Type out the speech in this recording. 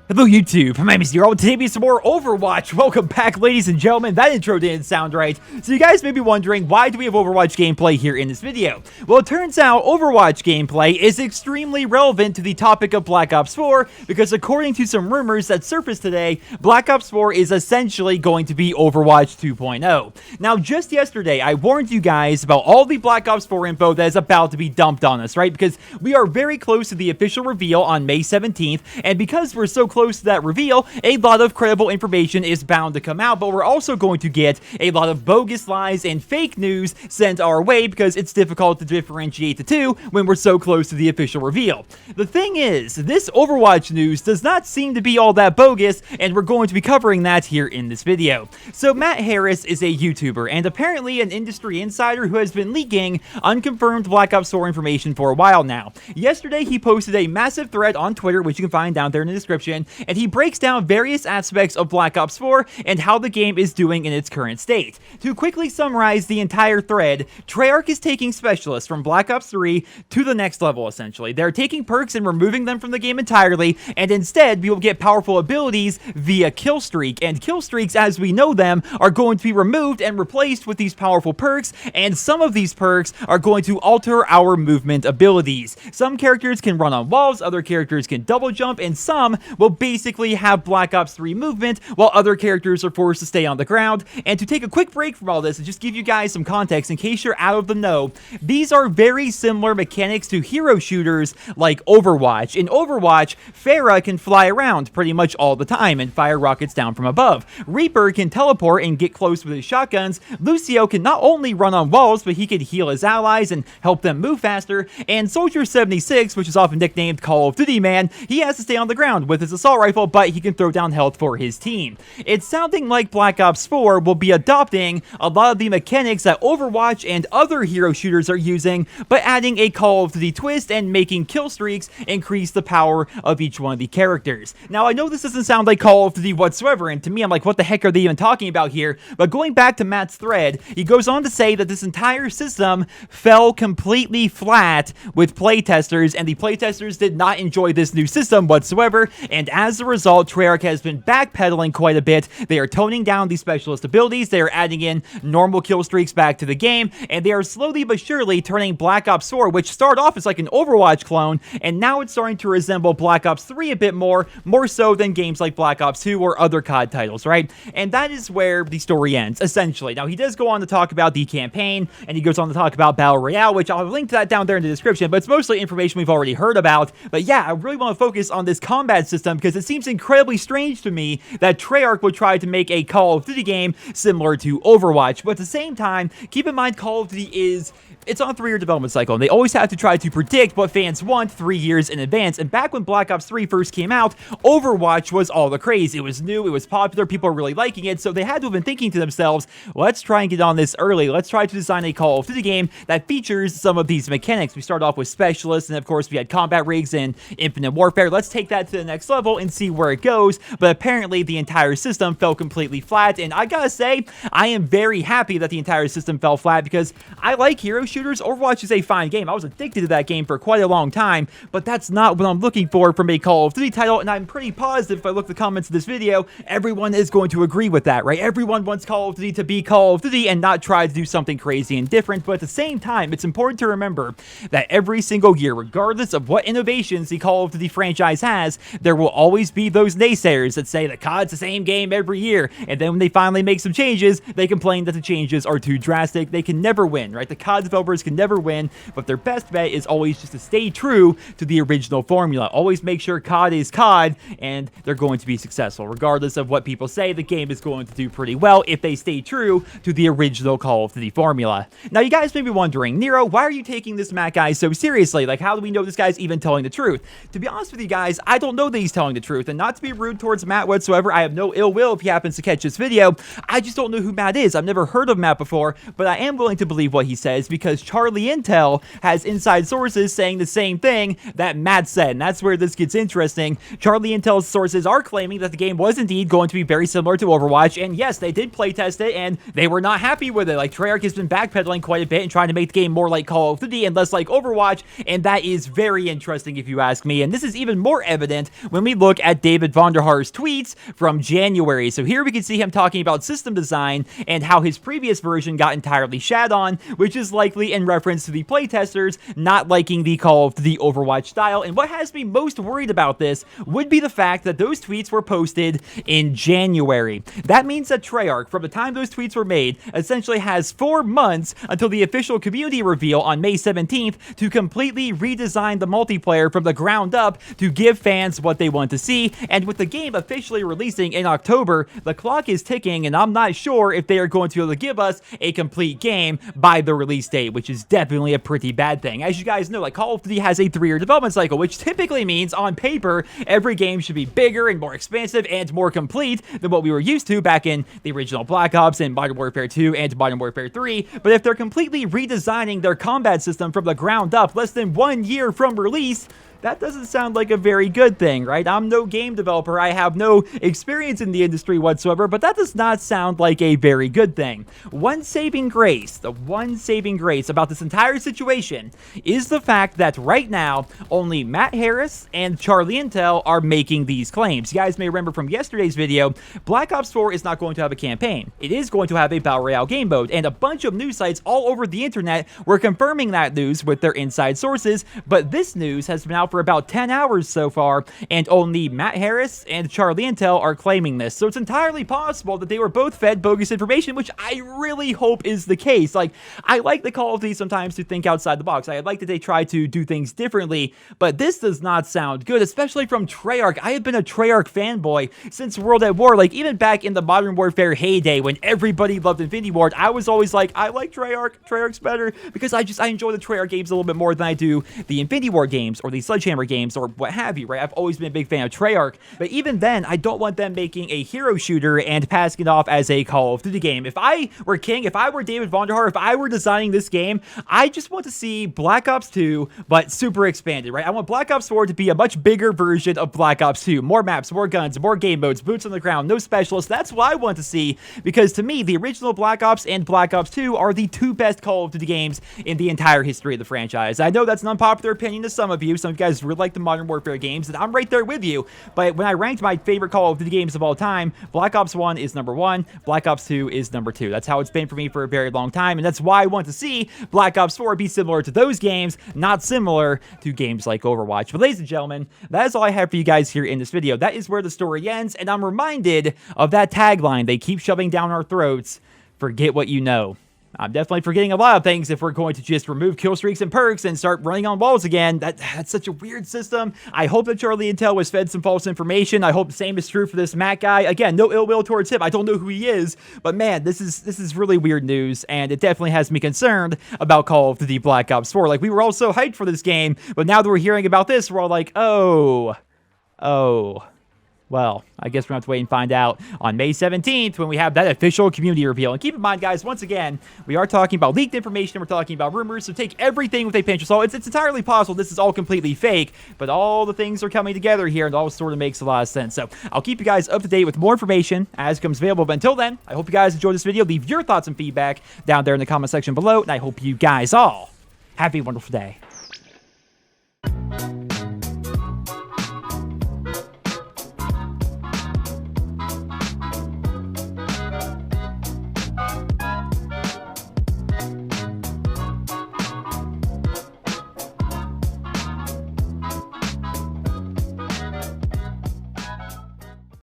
Hello YouTube, my name is Nero. Today we some more Overwatch. Welcome back, ladies and gentlemen. That intro didn't sound right. So you guys may be wondering, why do we have Overwatch gameplay here in this video? Well, it turns out Overwatch gameplay is extremely relevant to the topic of Black Ops 4, because according to some rumors that surfaced today, Black Ops 4 is essentially going to be Overwatch 2.0. Now, just yesterday, I warned you guys about all the Black Ops 4 info that is about to be dumped on us, right? Because we are very close to the official reveal on May 17th, and because we're so close to that reveal, a lot of credible information is bound to come out, but we're also going to get a lot of bogus lies and fake news sent our way because it's difficult to differentiate the two when we're so close to the official reveal. The thing is, this Overwatch news does not seem to be all that bogus, and we're going to be covering that here in this video. So Matt Harris is a YouTuber and apparently an industry insider who has been leaking unconfirmed Black Ops 4 information for a while now. Yesterday, he posted a massive thread on Twitter, which you can find down there in the description, and he breaks down various aspects of Black Ops 4 and how the game is doing in its current state. To quickly summarize the entire thread, Treyarch is taking specialists from Black Ops 3 to the next level, essentially. They're taking perks and removing them from the game entirely, and instead we will get powerful abilities via kill streak, and kill streaks as we know them are going to be removed and replaced with these powerful perks, and some of these perks are going to alter our movement abilities. Some characters can run on walls, other characters can double jump, and some will basically have Black Ops 3 movement, while other characters are forced to stay on the ground. And to take a quick break from all this and just give you guys some context in case you're out of the know, these are very similar mechanics to hero shooters like Overwatch. In Overwatch, Pharah can fly around pretty much all the time and fire rockets down from above. Reaper can teleport and get close with his shotguns. Lucio can not only run on walls, but he can heal his allies and help them move faster. And Soldier 76, which is often nicknamed Call of Duty Man, he has to stay on the ground with his assault rifle, but he can throw down health for his team. It's sounding like Black Ops 4 will be adopting a lot of the mechanics that Overwatch and other hero shooters are using, but adding a Call of Duty twist and making kill streaks increase the power of each one of the characters. Now, I know this doesn't sound like Call of Duty whatsoever, and to me, I'm like, what the heck are they even talking about here? But going back to Matt's thread, he goes on to say that this entire system fell completely flat with playtesters, and the playtesters did not enjoy this new system whatsoever, and as a result, Treyarch has been backpedaling quite a bit. They are toning down these specialist abilities, they are adding in normal kill streaks back to the game, and they are slowly but surely turning Black Ops 4, which started off as like an Overwatch clone, and now it's starting to resemble Black Ops 3 a bit more so than games like Black Ops 2 or other COD titles, right? And that is where the story ends, essentially. Now, he does go on to talk about the campaign, and he goes on to talk about Battle Royale, which I'll link to that down there in the description, but it's mostly information we've already heard about. But yeah, I really want to focus on this combat system because it seems incredibly strange to me that Treyarch would try to make a Call of Duty game similar to Overwatch, but at the same time, keep in mind Call of Duty it's on a 3-year development cycle, and they always have to try to predict what fans want 3 years in advance. And back when Black Ops 3 first came out, Overwatch was all the craze. It was new, it was popular, people were really liking it, so they had to have been thinking to themselves, let's try and get on this early. Let's try to design a Call of Duty game that features some of these mechanics. We started off with specialists, and of course we had combat rigs and Infinite Warfare. Let's take that to the next level and see where it goes. But apparently the entire system fell completely flat, and I gotta say, I am very happy that the entire system fell flat because I like hero shooters. Overwatch is a fine game. I was addicted to that game for quite a long time, but that's not what I'm looking for from a Call of Duty title, and I'm pretty positive if I look at the comments of this video, everyone is going to agree with that, right? Everyone wants Call of Duty to be Call of Duty and not try to do something crazy and different, but at the same time, it's important to remember that every single year, regardless of what innovations the Call of Duty franchise has, there will always be those naysayers that say that COD's the same game every year, and then when they finally make some changes, they complain that the changes are too drastic. They can never win, right? The COD developers can never win, but their best bet is always just to stay true to the original formula. Always make sure COD is COD, and they're going to be successful. Regardless of what people say, the game is going to do pretty well if they stay true to the original Call of Duty formula. Now, you guys may be wondering, Nero, why are you taking this Matt guy so seriously? Like, how do we know this guy's even telling the truth? To be honest with you guys, I don't know that he's telling the truth, and not to be rude towards Matt whatsoever, I have no ill will if he happens to catch this video. I just don't know who Matt is. I've never heard of Matt before, but I am willing to believe what he says because because Charlie Intel has inside sources saying the same thing that Matt said, and that's where this gets interesting. Charlie Intel's sources are claiming that the game was indeed going to be very similar to Overwatch, and yes, they did playtest it, and they were not happy with it. Like, Treyarch has been backpedaling quite a bit and trying to make the game more like Call of Duty and less like Overwatch, and that is very interesting if you ask me, and this is even more evident when we look at David Vonderhaar's tweets from January. So here we can see him talking about system design and how his previous version got entirely shat on, which is likely in reference to the playtesters not liking the Call of Duty Overwatch style. And what has me most worried about this would be the fact that those tweets were posted in January. That means that Treyarch, from the time those tweets were made, essentially has 4 months until the official community reveal on May 17th to completely redesign the multiplayer from the ground up to give fans what they want to see. And with the game officially releasing in October, the clock is ticking, and I'm not sure if they are going to be able to give us a complete game by the release date, which is definitely a pretty bad thing. As you guys know, like, Call of Duty has a 3-year development cycle, which typically means on paper every game should be bigger and more expansive and more complete than what we were used to back in the original Black Ops and Modern Warfare 2 and Modern Warfare 3. But if they're completely redesigning their combat system from the ground up less than 1 year from release, that doesn't sound like a very good thing, right? I'm no game developer, I have no experience in the industry whatsoever, but that does not sound like a very good thing. The one saving grace about this entire situation is the fact that right now, only Matt Harris and Charlie Intel are making these claims. You guys may remember from yesterday's video, Black Ops 4 is not going to have a campaign. It is going to have a Battle Royale game mode, and a bunch of news sites all over the internet were confirming that news with their inside sources, but this news has been out for about 10 hours so far, and only Matt Harris and Charlie Intel are claiming this. So it's entirely possible that they were both fed bogus information, which I really hope is the case. Like, I like the Call of Duty sometimes to think outside the box. I like that they try to do things differently, but this does not sound good, especially from Treyarch. I have been a Treyarch fanboy since World at War. Like, even back in the Modern Warfare heyday when everybody loved Infinity Ward, I was always like, I like Treyarch. Treyarch's better, because I enjoy the Treyarch games a little bit more than I do the Infinity Ward games or the Sledgehammer games or what have you, right? I've always been a big fan of Treyarch, but even then, I don't want them making a hero shooter and passing it off as a Call of Duty game. If I were King, if I were David Vonderhaar, if I were designing this game, I just want to see Black Ops 2, but super expanded, right? I want Black Ops 4 to be a much bigger version of Black Ops 2. More maps, more guns, more game modes, boots on the ground, no specialists. That's what I want to see, because to me, the original Black Ops and Black Ops 2 are the 2 best Call of Duty games in the entire history of the franchise. I know that's an unpopular opinion to some of you. Some of you guys really like the Modern Warfare games, and I'm right there with you. But when I ranked my favorite Call of Duty games of all time, Black Ops 1 is number 1, Black Ops 2 is number 2. That's how it's been for me for a very long time, and that's why I want to see Black Ops 4 be similar to those games, not similar to games like Overwatch. But ladies and gentlemen, that is all I have for you guys here in this video. That is where the story ends, and I'm reminded of that tagline they keep shoving down our throats: forget what you know. I'm definitely forgetting a lot of things if we're going to just remove kill streaks and perks and start running on walls again. That's such a weird system. I hope that Charlie Intel was fed some false information. I hope the same is true for this Matt guy. Again, no ill will towards him. I don't know who he is, but man, this is really weird news, and it definitely has me concerned about Call of Duty Black Ops 4. Like, we were all so hyped for this game, but now that we're hearing about this, we're all like, oh. Well, I guess we're going to have to wait and find out on May 17th when we have that official community reveal. And keep in mind, guys, once again, we are talking about leaked information. We're talking about rumors, so take everything with a pinch of salt. It's entirely possible this is all completely fake, but all the things are coming together here, and all sort of makes a lot of sense. So I'll keep you guys up to date with more information as it comes available. But until then, I hope you guys enjoyed this video. Leave your thoughts and feedback down there in the comment section below, and I hope you guys all have a wonderful day.